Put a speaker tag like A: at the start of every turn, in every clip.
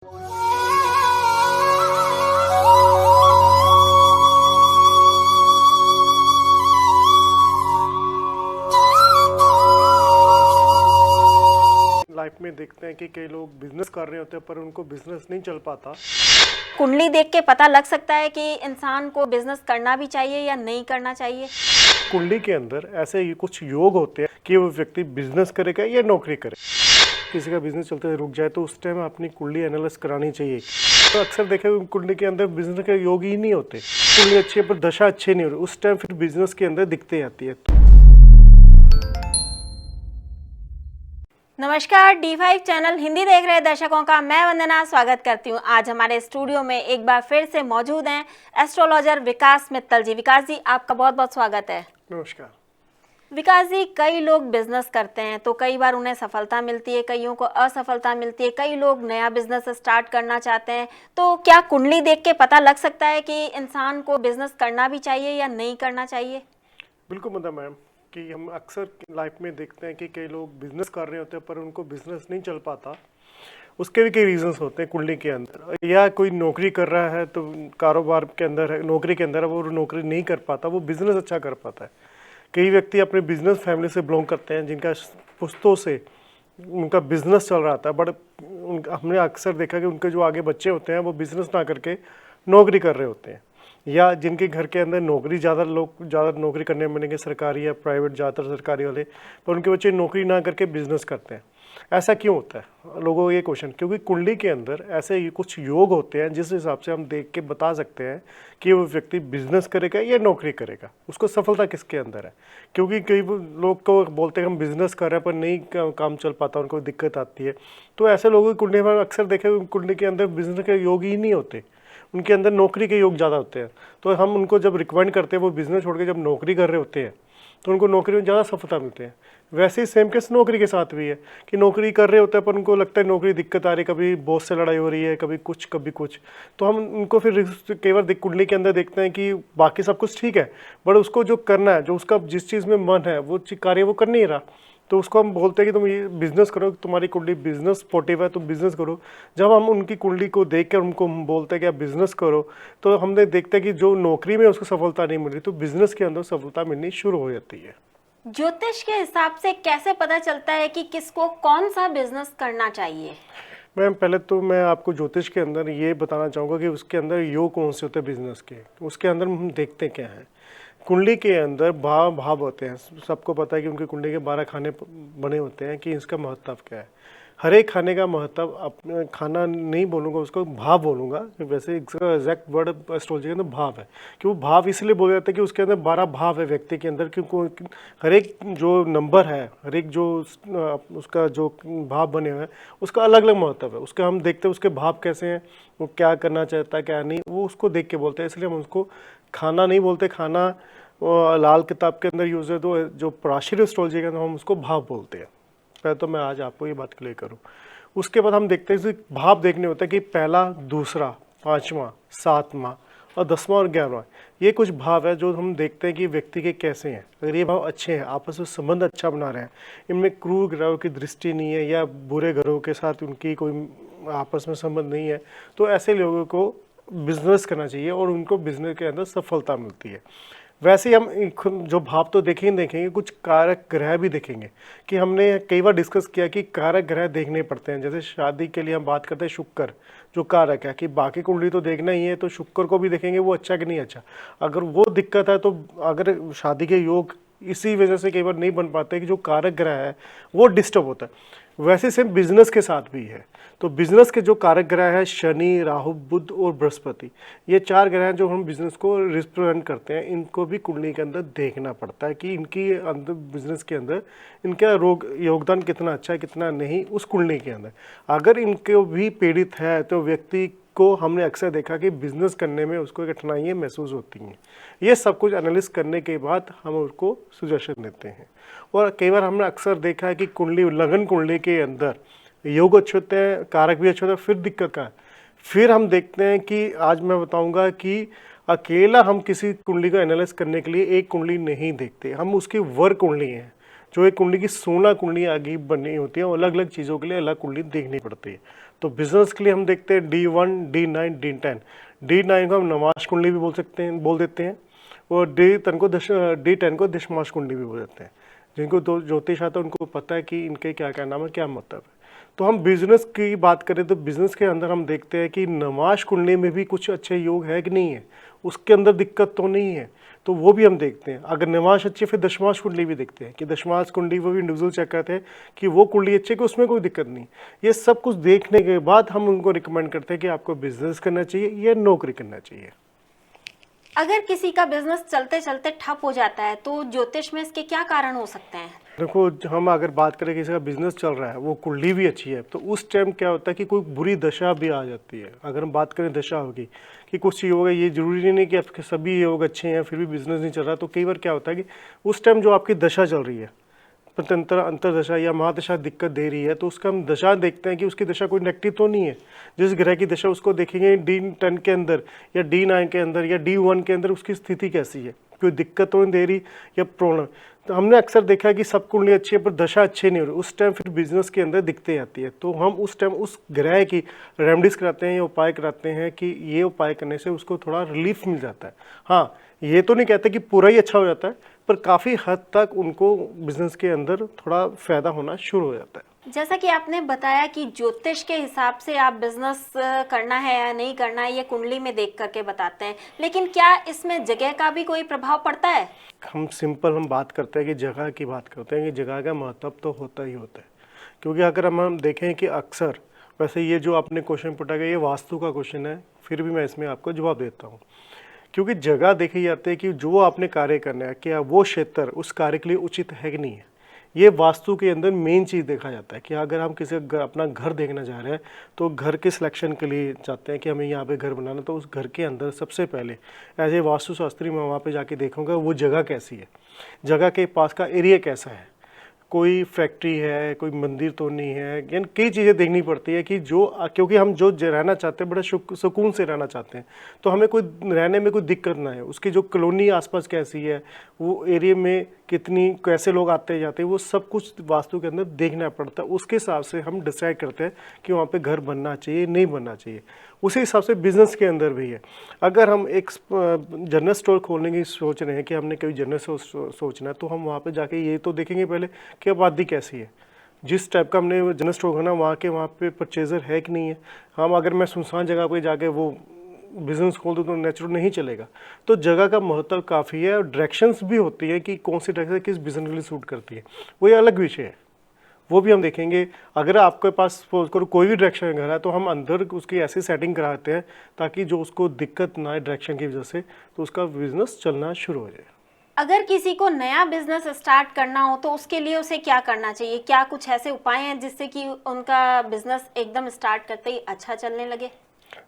A: Life में देखते हैं कि कई लोग बिजनेस कर रहे होते हैं पर उनको बिजनेस नहीं चल पाता।
B: कुंडली देख के पता लग सकता है कि इंसान को बिजनेस करना भी चाहिए या नहीं करना चाहिए।
A: कुंडली के अंदर ऐसे कुछ योग होते हैं कि वो व्यक्ति बिजनेस करेगा या नौकरी करे। किसी का बिजनेस चलते हुए रुक जाए तो उस टाइम अपनी कुंडली एनालाइज करानी चाहिए। तो अक्सर देखे कुंडली के अंदर बिजनेस के योग ही नहीं होते, कुंडली अच्छी है पर दशा अच्छी नहीं हो रही, उस टाइम फिर बिजनेस के अंदर दिक्कतें आती है।
B: नमस्कार, D5 चैनल हिंदी देख रहे दर्शकों का मैं वंदना स्वागत करती हूं। आज हमारे स्टूडियो में एक बार फिर से मौजूद हैं एस्ट्रोलॉजर विकास मित्तल जी। विकास जी, आपका बहुत बहुत स्वागत है।
A: नमस्कार।
B: विकास जी, कई लोग बिजनेस करते हैं तो कई बार उन्हें सफलता मिलती है, कईयों को असफलता मिलती है, कई लोग नया बिजनेस स्टार्ट करना चाहते हैं। तो क्या कुंडली देख के पता लग सकता है कि इंसान को बिजनेस करना भी चाहिए या नहीं करना चाहिए?
A: बिल्कुल मतलब मैम कि हम अक्सर लाइफ में देखते हैं कि कई लोग बिजनेस कर रहे होते हैं पर उनको बिजनेस नहीं चल पाता। उसके भी कई रीजंस होते हैं कुंडली के अंदर, या कोई नौकरी कर रहा है तो कारोबार के अंदर है, नौकरी के अंदर है, वो नौकरी नहीं कर पाता, वो बिजनेस अच्छा कर पाता है। कई व्यक्ति अपने बिजनेस फैमिली से बिलोंग करते हैं जिनका पुश्तों से उनका बिजनेस चल रहा था, बट हमने अक्सर देखा कि उनके जो आगे बच्चे होते हैं वो बिजनेस ना करके नौकरी कर रहे होते हैं, या जिनके घर के अंदर नौकरी ज़्यादा नौकरी करने मिलेंगे, सरकारी या प्राइवेट, ज़्यादातर सरकारी वाले, पर उनके बच्चे नौकरी ना करके बिजनेस करते हैं। ऐसा क्यों होता है लोगों को ये क्वेश्चन? क्योंकि कुंडली के अंदर ऐसे कुछ योग होते हैं जिस हिसाब से हम देख के बता सकते हैं कि वो व्यक्ति बिजनेस करेगा या नौकरी करेगा, उसको सफलता किसके अंदर है। क्योंकि कई लोग को बोलते हैं हम बिजनेस कर रहे हैं पर नहीं काम चल पाता, उनको दिक्कत आती है। तो ऐसे लोगों की कुंडली में अक्सर देखे कुंडली के अंदर बिजनेस के योग ही नहीं होते, उनके अंदर नौकरी के योग ज़्यादा होते हैं। तो हम उनको जब रिकमेंड करते हैं वो बिजनेस छोड़ के जब नौकरी कर रहे होते हैं तो उनको नौकरी में ज़्यादा सफलता मिलती है। वैसे ही सेम केस नौकरी के साथ भी है कि नौकरी कर रहे होते हैं पर उनको लगता है नौकरी दिक्कत आ रही है, कभी बॉस से लड़ाई हो रही है, कभी कुछ कभी कुछ। तो हम उनको फिर कई बार कुंडली के अंदर देखते हैं कि बाकी सब कुछ ठीक है बट उसको जो करना है, जो उसका जिस चीज़ में मन है वो कार्य वो कर नहीं रहा, तो उसको हम बोलते हैं कि तुम ये बिज़नेस करो, तुम्हारी कुंडली बिजनेस सपोर्टिव है, तुम बिज़नेस करो। जब हम उनकी कुंडली को देख कर उनको हम बोलते हैं कि आप बिज़नेस करो, तो हमने देखते हैं कि जो नौकरी में उसको सफलता नहीं मिल रही तो बिज़नेस के अंदर सफलता मिलनी शुरू हो जाती है।
B: ज्योतिष के हिसाब से कैसे पता चलता है कि किसको कौन सा बिजनेस करना चाहिए?
A: मैम पहले तो मैं आपको ज्योतिष के अंदर ये बताना चाहूँगा कि उसके अंदर योग कौन से होते हैं बिजनेस के। उसके अंदर हम देखते क्या है, कुंडली के अंदर भाव होते हैं। सबको पता है कि उनकी कुंडली के 12 खाने बने होते हैं कि इसका महत्व क्या है। हर एक खाने का महत्व, अपने खाना नहीं बोलूँगा, उसको भाव बोलूँगा। वैसे इसका एग्जैक्ट वर्ड एस्ट्रोलॉजी के अंदर भाव है, कि वो भाव इसलिए बोले जाते हैं कि उसके अंदर 12 भाव है व्यक्ति के अंदर, क्योंकि हर एक जो नंबर है, हर एक जो उसका जो भाव बने हुए हैं उसका अलग अलग महत्व है। उसका हम देखते हैं उसके भाव कैसे हैं, वो क्या करना चाहता है क्या नहीं, वो उसको देख के बोलते हैं। इसलिए हम उसको खाना नहीं बोलते, खाना लाल किताब के अंदर यूज़ है, तो जो प्राचीन एस्ट्रोलॉजी के अंदर हम उसको भाव बोलते हैं। पहले तो मैं आज आपको ये बात क्लियर करूं। उसके बाद हम देखते हैं कि भाव देखने होता है कि पहला, दूसरा, पांचवा, सातवां और 10वां और 11वां, ये कुछ भाव है जो हम देखते हैं कि व्यक्ति के कैसे हैं। अगर ये भाव अच्छे हैं, आपस में संबंध अच्छा बना रहे हैं, इनमें क्रूर ग्रहों की दृष्टि नहीं है या बुरे ग्रहों के साथ उनकी कोई आपस में संबंध नहीं है, तो ऐसे लोगों को बिजनेस करना चाहिए और उनको बिजनेस के अंदर सफलता मिलती है। वैसे ही हम जो भाव तो देखेंगे, कुछ कारक ग्रह भी देखेंगे। कि हमने कई बार डिस्कस किया कि कारक ग्रह देखने पड़ते हैं। जैसे शादी के लिए हम बात करते हैं शुक्र जो कारक है, कि बाकी कुंडली तो देखना ही है, तो शुक्र को भी देखेंगे वो अच्छा कि नहीं अच्छा। अगर वो दिक्कत है तो अगर शादी के योग इसी वजह से कई बार नहीं बन पाते कि जो कारक ग्रह है वो डिस्टर्ब होता है। वैसे सेम बिजनेस के साथ भी है। तो बिजनेस के जो कारक ग्रह है शनि, राहु, बुध और बृहस्पति, ये 4 ग्रह हैं जो हम बिजनेस को रिप्रेजेंट करते हैं। इनको भी कुंडली के अंदर देखना पड़ता है कि इनकी अंदर बिजनेस के अंदर इनका योगदान कितना अच्छा है कितना नहीं उस कुंडली के अंदर। अगर इनको भी पीड़ित है तो व्यक्ति को हमने अक्सर देखा कि बिजनेस करने में उसको कठिनाइयाँ महसूस होती हैं। ये सब कुछ एनालिस करने के बाद हम उसको सजेशन देते हैं। और कई बार हमने अक्सर देखा है कि कुंडली, लगन कुंडली के अंदर योग अच्छे होते हैं, कारक भी अच्छे होते हैं, फिर दिक्कत का है। फिर हम देखते हैं कि आज मैं बताऊंगा कि अकेला हम किसी कुंडली को एनालाइज करने के लिए एक कुंडली नहीं देखते, हम उसकी वर्ग कुंडली हैं। जो एक कुंडली की 16 कुंडलियाँ आगे बनी होती हैं और अलग अलग चीज़ों के लिए अलग कुंडली देखनी पड़ती है। तो बिजनेस के लिए हम देखते हैं D1, D9, D10। D9 को हम नमाज कुंडली भी बोल देते हैं और D10 को दशमाश कुंडली भी बोल देते हैं। जिनको तो ज्योतिष आता है उनको पता है कि इनके क्या क्या नाम है, क्या मतलब है। तो हम बिजनेस की बात करें तो बिजनेस के अंदर हम देखते हैं कि नमाज कुंडली में भी कुछ अच्छे योग है कि नहीं है, उसके अंदर दिक्कत तो नहीं है, तो वो भी हम देखते हैं। अगर नमाज अच्छी है फिर दशमाश कुंडली भी देखते हैं कि दशमाश कुंडली वो भी इंडिविजुअल चेक करते हैं कि वो कुंडली अच्छी है कि उसमें कोई दिक्कत नहीं। ये सब कुछ देखने के बाद हम उनको रिकमेंड करते हैं कि आपको बिजनेस करना चाहिए या नौकरी करना चाहिए।
B: अगर किसी का बिजनेस चलते चलते ठप हो जाता है तो ज्योतिष में इसके क्या कारण हो सकते हैं?
A: देखो, हम अगर बात करें किसी का बिजनेस चल रहा है, वो कुंडली भी अच्छी है, तो उस टाइम क्या होता है कि कोई बुरी दशा भी आ जाती है। अगर हम बात करें दशा होगी कि कुछ योग है, ये जरूरी नहीं कि आपके सभी योग अच्छे हैं फिर भी बिजनेस नहीं चल रहा। तो कई बार क्या होता है कि उस टाइम जो आपकी दशा चल रही है, प्रत्यंतर अंतरदशा या महादशा दिक्कत दे रही है, तो उसका हम दशा देखते हैं कि उसकी दशा कोई नेगेटिव तो नहीं है। जिस ग्रह की दशा उसको देखेंगे D10 के अंदर या D9 के अंदर या D1 के अंदर उसकी स्थिति कैसी है, कोई दिक्कत तो नहीं दे रही या प्रॉब्लम। तो हमने अक्सर देखा है कि सब कुंडली अच्छी है पर दशा अच्छी नहीं हो रही, उस टाइम फिर बिजनेस के अंदर दिक्कतें आती है। तो हम उस टाइम उस ग्रह की रेमेडीज कराते हैं या उपाय कराते हैं कि ये उपाय करने से उसको थोड़ा रिलीफ मिल जाता है। हाँ, ये तो नहीं कहते कि पूरा ही अच्छा हो जाता है, पर काफ़ी हद तक उनको बिजनेस के अंदर थोड़ा फायदा होना शुरू हो जाता है।
B: जैसा कि आपने बताया कि ज्योतिष के हिसाब से आप बिजनेस करना है या नहीं करना है ये कुंडली में देख करके बताते हैं, लेकिन क्या इसमें जगह का भी कोई प्रभाव पड़ता है?
A: हम बात करते हैं कि जगह की बात करते हैं कि जगह का महत्व तो होता ही होता है। क्योंकि अगर हम देखें कि अक्सर, वैसे ये जो आपने क्वेश्चन पूछा गया ये वास्तु का क्वेश्चन है, फिर भी मैं इसमें आपको जवाब देता हूँ। क्योंकि जगह देखी जाती है कि जो आपने कार्य करना है क्या वो क्षेत्र उस कार्य के लिए उचित है कि नहीं है। ये वास्तु के अंदर मेन चीज़ देखा जाता है कि अगर हम किसी अपना घर देखना चाह रहे हैं तो घर के सिलेक्शन के लिए चाहते हैं कि हमें यहाँ पे घर बनाना, तो उस घर के अंदर सबसे पहले एज ए वास्तुशास्त्री मैं वहाँ पे जाके देखूँगा वो जगह कैसी है, जगह के पास का एरिया कैसा है, कोई फैक्ट्री है, कोई मंदिर तो नहीं है, यानी कई चीज़ें देखनी पड़ती है कि क्योंकि हम जो रहना चाहते हैं बड़ा सुकून से रहना चाहते हैं, तो हमें कोई रहने में कोई दिक्कत ना है। उसकी जो कॉलोनी आसपास कैसी है, वो एरिया में कैसे लोग आते जाते हैं, वो सब कुछ वास्तु के अंदर देखना पड़ता है। उसके हिसाब से हम डिसाइड करते हैं कि वहाँ पे घर बनना चाहिए नहीं बनना चाहिए। उसी हिसाब से बिजनेस के अंदर भी है। अगर हम एक जनरल स्टोर खोलने की सोच रहे हैं कि हमने कोई जनरल स्टोर सोचना है, तो हम वहाँ पे जाके ये तो देखेंगे पहले कि आबादी कैसी है, जिस टाइप का हमने जनरल स्टोर खोलना वहाँ पे परचेजर है कि नहीं है। हम अगर मैं सुनसान जगह पे जाके वो बिजनेस खोल दूँ तो नेचुरल नहीं चलेगा। तो जगह का महत्व काफ़ी है और डायरेक्शंस भी होती है कि कौन सी डायरेक्शन किस बिजनेस के लिए सूट करती है, वो ये अलग विषय है, वो भी हम देखेंगे। अगर आपके पास सपोज करो कोई भी डायरेक्शन घर है तो हम अंदर उसकी ऐसी सेटिंग कराते हैं ताकि जो उसको दिक्कत ना आए डायरेक्शन की वजह से, तो उसका बिजनेस चलना शुरू हो जाए।
B: अगर किसी को नया बिजनेस स्टार्ट करना हो तो उसके लिए उसे क्या करना चाहिए? क्या कुछ ऐसे उपाय हैं जिससे कि उनका बिजनेस एकदम स्टार्ट करते ही अच्छा चलने लगे?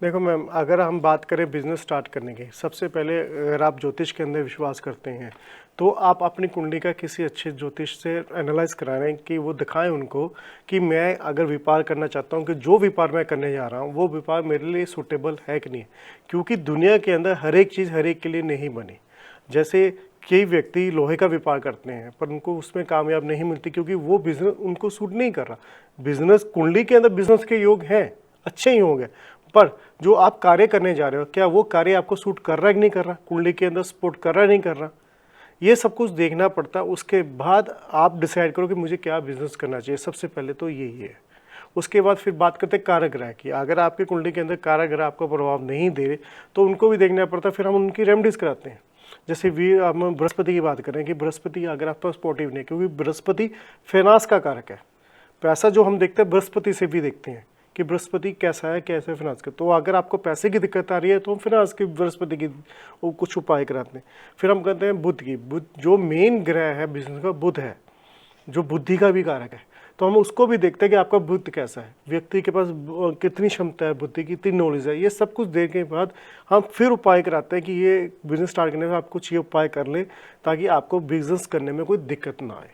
A: देखो मैम, अगर हम बात करें बिजनेस स्टार्ट करने की, सबसे पहले अगर आप ज्योतिष के अंदर विश्वास करते हैं तो आप अपनी कुंडली का किसी अच्छे ज्योतिष से एनालाइज कराएं कि वो दिखाएं उनको कि मैं अगर व्यापार करना चाहता हूं कि जो व्यापार मैं करने जा रहा हूं वो व्यापार मेरे लिए सूटेबल है कि नहीं। क्योंकि दुनिया के अंदर हर एक चीज़ हर एक के लिए नहीं बनी। जैसे कई व्यक्ति लोहे का व्यापार करते हैं पर उनको उसमें कामयाब नहीं मिलती क्योंकि वो बिजनेस उनको सूट नहीं कर रहा। बिजनेस कुंडली के अंदर बिजनेस के योग हैं, अच्छे ही होंगे, पर जो आप कार्य करने जा रहे हो क्या वो कार्य आपको सूट कर रहा है कि नहीं कर रहा, कुंडली के अंदर सपोर्ट कर रहा है नहीं कर रहा, ये सब कुछ देखना पड़ता है। उसके बाद आप डिसाइड करो कि मुझे क्या बिजनेस करना चाहिए। सबसे पहले तो यही है। उसके बाद फिर बात करते हैं कारग्रह की। अगर आपके कुंडली के अंदर कारग्रह आपको प्रभाव नहीं दे रहे तो उनको भी देखना पड़ता है, फिर हम उनकी रेमेडीज कराते हैं। जैसे हम बृहस्पति की बात करें कि बृहस्पति अगर आपका सपोर्टिव नहीं, क्योंकि बृहस्पति फाइनेंस का कारक है। पैसा जो हम देखते हैं बृहस्पति से भी देखते हैं कि बृहस्पति कैसा है, कैसे फाइनेंस का। तो अगर आपको पैसे की दिक्कत आ रही है तो हम फाइनेंस की बृहस्पति की कुछ उपाय कराते हैं। फिर हम कहते हैं बुध की। बुध जो मेन ग्रह है बिजनेस का, बुध है जो बुद्धि का भी कारक है, तो हम उसको भी देखते हैं कि आपका बुद्ध कैसा है, व्यक्ति के पास कितनी क्षमता है, बुद्धि की कितनी नॉलेज है। ये सब कुछ देखने के बाद हम फिर उपाय कराते हैं कि ये बिजनेस स्टार्ट करने में आप कुछ ये उपाय कर लें ताकि आपको बिजनेस करने में कोई दिक्कत ना आए।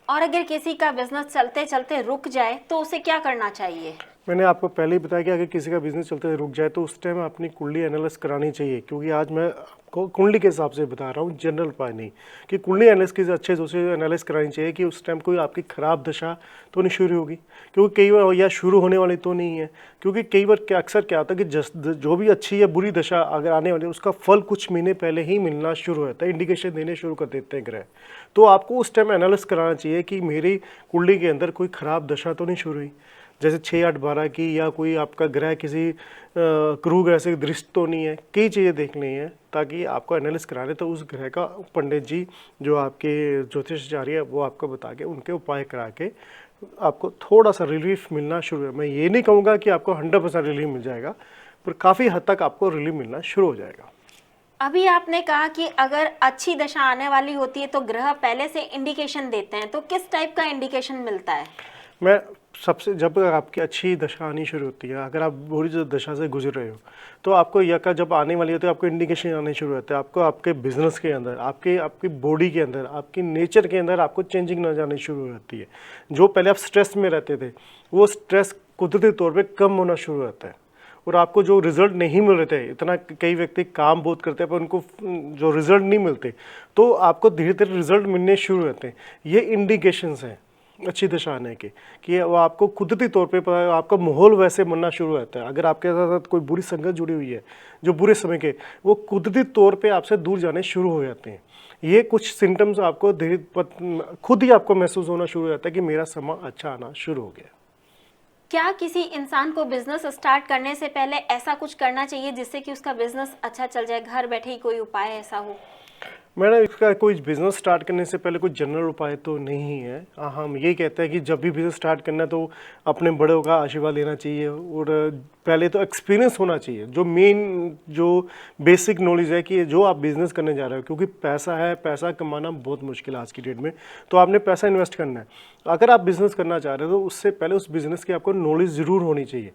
B: और अगर किसी का बिजनेस चलते चलते रुक जाए तो उसे क्या करना चाहिए?
A: मैंने आपको पहले ही बताया कि अगर किसी का बिजनेस चलते हुए रुक जाए तो उस टाइम अपनी कुंडली एनालिसिस करानी चाहिए, क्योंकि आज मैं आपको कुंडली के हिसाब से बता रहा हूँ, जनरल उपाय नहीं, कि कुंडली एनालिसिस की अच्छे से एनालिसिस करानी चाहिए कि उस टाइम कोई आपकी ख़राब दशा तो नहीं शुरू होगी, क्योंकि कई बार या शुरू होने वाली तो नहीं है, क्योंकि कई बार अक्सर क्या होता है कि जो भी अच्छी या बुरी दशा अगर आने वाली है उसका फल कुछ महीने पहले ही मिलना शुरू होता है, इंडिकेशन देने शुरू कर देते हैं ग्रह। तो आपको उस टाइम एनालिसिस कराना चाहिए कि मेरी कुंडली के अंदर कोई ख़राब दशा तो नहीं शुरू हुई, जैसे 6, 8, 12 की, या कोई आपका ग्रह किसी क्रू ग्रह से दृष्ट तो नहीं है। कई चीज़ें देखनी है ताकि आपको एनालिसिस कराने तो उस ग्रह का पंडित जी जो आपके ज्योतिषाचार्य है वो आपको बता के उनके उपाय करा के आपको थोड़ा सा रिलीफ मिलना शुरू है। मैं ये नहीं कहूँगा कि आपको 100% रिलीफ मिल जाएगा, पर काफ़ी हद तक आपको रिलीफ मिलना शुरू हो जाएगा।
B: अभी आपने कहा कि अगर अच्छी दशा आने वाली होती है तो ग्रह पहले से इंडिकेशन देते हैं, तो किस टाइप का इंडिकेशन मिलता है?
A: मैं सबसे जब आपकी अच्छी दशा आनी शुरू होती है, अगर आप बुरी जो दशा से गुजर रहे हो तो आपको यह का जब आने वाली होती है आपको इंडिकेशन आने शुरू होते हैं, आपको आपके बिजनेस के अंदर, आपकी बॉडी के अंदर, आपकी नेचर के अंदर आपको चेंजिंग नजर आनी शुरू हो जाती है। जो पहले आप स्ट्रेस में रहते थे वो स्ट्रेस कुदरती तौर पर कम होना शुरू होता है, और आपको जो रिजल्ट नहीं मिल रहे थे, इतना कई व्यक्ति काम बहुत करते हैं पर उनको जो रिजल्ट नहीं मिलते, तो आपको धीरे धीरे रिजल्ट मिलने शुरू होते हैं। ये इंडिकेशंस हैं अच्छी दशा आने के, कि वो आपको कुदरती तौर पे आपका माहौल वैसे बनना शुरू होता है। अगर आपके साथ कोई बुरी संगत जुड़ी हुई है जो बुरे समय के, वो कुदरती तौर पे आपसे दूर जाने शुरू हो जाते हैं। ये कुछ सिम्टम्स आपको खुद ही आपको महसूस होना शुरू हो जाता है कि मेरा समय अच्छा आना शुरू हो गया।
B: क्या किसी इंसान को बिजनेस स्टार्ट करने से पहले ऐसा कुछ करना चाहिए जिससे कि उसका बिजनेस अच्छा चल जाए? घर बैठे ही कोई उपाय ऐसा हो?
A: मैडम, इसका कोई बिज़नेस स्टार्ट करने से पहले कोई जनरल उपाय तो नहीं है। हम ये कहते हैं कि जब भी बिज़नेस स्टार्ट करना है तो अपने बड़ों का आशीर्वाद लेना चाहिए, और पहले तो एक्सपीरियंस होना चाहिए। जो मेन जो बेसिक नॉलेज है कि जो आप बिज़नेस करने जा रहे हो, क्योंकि पैसा है, पैसा कमाना बहुत मुश्किल है आज की डेट में, तो आपने पैसा इन्वेस्ट करना है। अगर आप बिज़नेस करना चाह रहे हो तो उससे पहले उस बिज़नेस की आपको नॉलेज ज़रूर होनी चाहिए,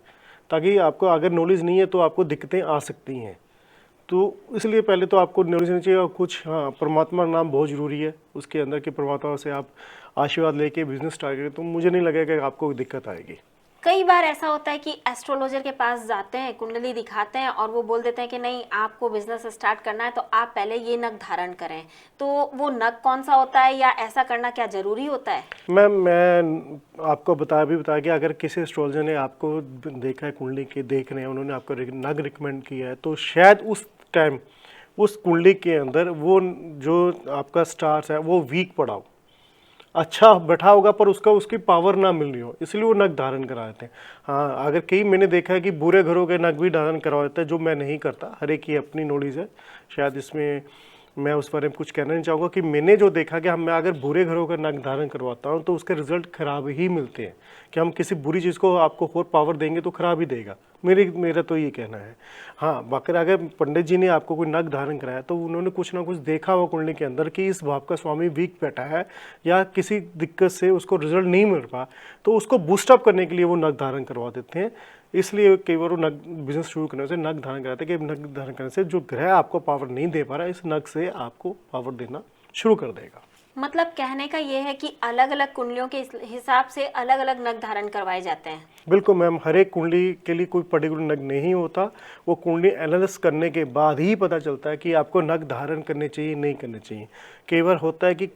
A: ताकि आपको अगर नॉलेज नहीं है तो आपको दिक्कतें आ सकती हैं। तो इसलिए पहले तो आपको नॉलेज होनी चाहिए, और कुछ परमात्मा का नाम बहुत ज़रूरी है, उसके अंदर के परमात्मा से आप आशीर्वाद लेके बिजनेस स्टार्ट करें तो मुझे नहीं लगेगा कि आपको दिक्कत आएगी।
B: कई बार ऐसा होता है कि एस्ट्रोलॉजर के पास जाते हैं, कुंडली दिखाते हैं और वो बोल देते हैं कि नहीं, आपको बिजनेस स्टार्ट करना है तो आप पहले ये नग धारण करें। तो वो नग कौन सा होता है, या ऐसा करना क्या जरूरी होता है?
A: मैं आपको बताया कि अगर किसी एस्ट्रोलॉजर ने आपको देखा है, कुंडली के देख रहे हैं, उन्होंने आपको नग रिकमेंड किया है, तो शायद उस टाइम उस कुंडली के अंदर वो जो आपका स्टार्स है वो वीक पड़ा हो, अच्छा बैठा होगा पर उसकी पावर ना मिल रही हो, इसलिए वो नग धारण करा देते हैं। हाँ, अगर कई मैंने देखा है कि बुरे घरों के नग भी धारण करवा देते हैं, जो मैं नहीं करता। हर एक की अपनी नॉलेज है, शायद इसमें मैं उस बारे में कुछ कहना नहीं चाहूँगा। कि मैंने जो देखा कि मैं अगर बुरे घरों का नग धारण करवाता हूँ तो उसके रिजल्ट खराब ही मिलते हैं, कि हम किसी बुरी चीज़ को आपको और पावर देंगे तो खराब ही देगा। मेरा तो ये कहना है। हाँ, बाकी अगर पंडित जी ने आपको कोई नग धारण कराया तो उन्होंने कुछ ना कुछ देखा हुआ कुंडली के अंदर कि इस भाव का स्वामी वीक बैठा है या किसी दिक्कत से उसको रिजल्ट नहीं मिल रहा, तो उसको बूस्टअप करने के लिए वो नग धारण करवा देते हैं। इसलिए कई बार वो नग बिजनेस शुरू करने से नग धारण कराते हैं कि नग धारण करने से जो ग्रह आपको पावर नहीं दे पा रहा है, इस नग से आपको पावर देना शुरू कर देगा।
B: मतलब कहने का ये है कि अलग अलग कुंडलियों के हिसाब से अलग अलग नग धारण करवाए जाते हैं।
A: बिल्कुल मैम, हर एक कुंडली के लिए कोई पर्टिकुलर नग नहीं होता। वो कुंडली एनालिसिस करने के बाद ही पता चलता है कि आपको नग धारण करने चाहिए नहीं करने चाहिए। कई बार होता है कि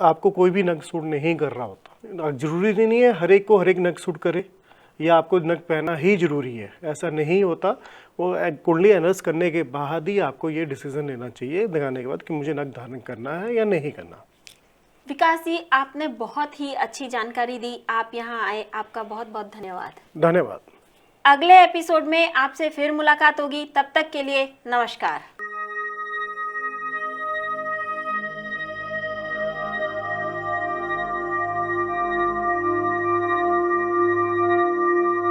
A: आपको कोई भी नग सूट नहीं कर रहा होता। जरूरी नहीं है हर एक को हर एक नग सूट करे या आपको नग पहना ही जरूरी है, ऐसा नहीं होता। वो कुंडली एनालिसिस करने के बाद ही आपको ये डिसीजन लेना चाहिए, दिखाने के बाद कि मुझे नग धारण करना है या नहीं करना।
B: विकास जी, आपने बहुत ही अच्छी जानकारी दी। आप यहाँ आए, आपका बहुत बहुत धन्यवाद।
A: धन्यवाद।
B: अगले एपिसोड में आपसे फिर मुलाकात होगी, तब तक के लिए नमस्कार।